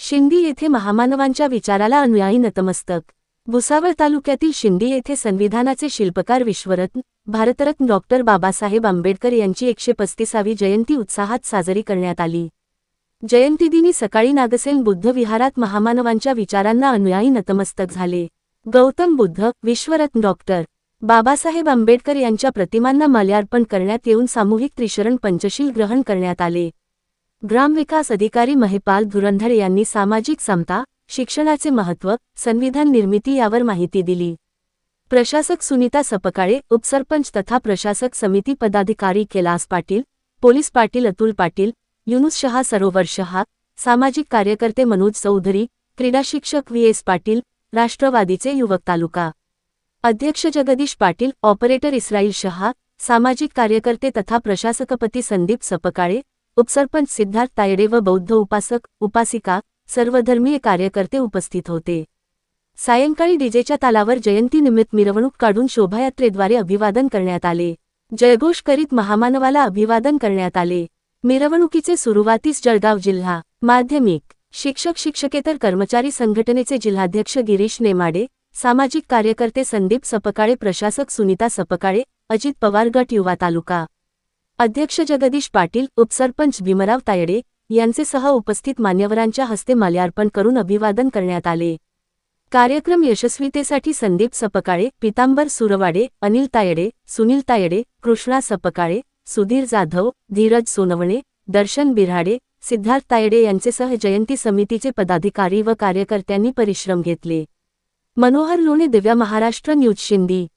शिंदी येथे महामानवांच्या विचाराला अनुयायी नतमस्तक। भुसावळ तालुक्यातील शिंदी येथे संविधानाचे शिल्पकार विश्वरत्न भारतरत्न डॉ. बाबासाहेब आंबेडकर यांची 135वी जयंती उत्साहात साजरी करण्यात आली। जयंतीदिनी सकाळी नागसेन बुद्ध विहारात महामानवांच्या विचारांना अनुयायी नतमस्तक झाले। गौतम बुद्ध, विश्वरत्न डॉ. बाबासाहेब आंबेडकर यांच्या प्रतिमांना माल्यार्पण करण्यात येऊन सामूहिक त्रिशरण पंचशील ग्रहण करण्यात आले। ग्रामविकास अधिकारी महिपाल धुरंधर यांनी सामाजिक समता, शिक्षणाचे महत्त्व, संविधान निर्मिती यावर माहिती दिली। प्रशासक सुनीता सपकाळे, उपसरपंच तथा प्रशासक समिती पदाधिकारी कैलास पाटील, पोलीस पाटील अतुल पाटील, युनुस शहा सरोवर शहा, सामाजिक कार्यकर्ते मनोज चौधरी, क्रीडा शिक्षक व्ही.एस. पाटील, राष्ट्रवादीचे युवक तालुका अध्यक्ष जगदीश पाटील, ऑपरेटर इस्राईल शहा, सामाजिक कार्यकर्ते तथा प्रशासकपती संदीप सपकाळे, उपसरपंच सिद्धार्थ तायडे व बौद्ध उपासक, उपासिका, सर्वधर्मीय कार्यकर्ते उपस्थित होते। सायंकाळी डीजेच्या तालावर जयंतीनिमित्त मिरवणूक काढून शोभायात्रेद्वारे अभिवादन करण्यात आले। जयघोष करीत महामानवाला अभिवादन करण्यात आले। मिरवणुकीचे सुरुवातीस जळगाव जिल्हा माध्यमिक शिक्षक शिक्षकेतर कर्मचारी संघटनेचे जिल्हाध्यक्ष गिरीश नेमाडे, सामाजिक कार्यकर्ते संदीप सपकाळे, प्रशासक सुनीता सपकाळे, अजित पवार गट युवा तालुका अध्यक्ष जगदीश पाटील, उपसरपंच भीमराव तायडे यांचेसह उपस्थित मान्यवरांच्या हस्ते माल्यार्पण करून अभिवादन करण्यात आले। कार्यक्रम यशस्वीतेसाठी संदीप सपकाळे, पितांबर सुरवाडे, अनिल तायडे, सुनील तायडे, कृष्णा सपकाळे, सुधीर जाधव, धीरज सोनवणे, दर्शन बिऱ्हाडे, सिद्धार्थ तायडे यांचेसह जयंती समितीचे पदाधिकारी व कार्यकर्त्यांनी परिश्रम घेतले। मनोहर लोणे, दिव्या महाराष्ट्र न्यूज शिंदी।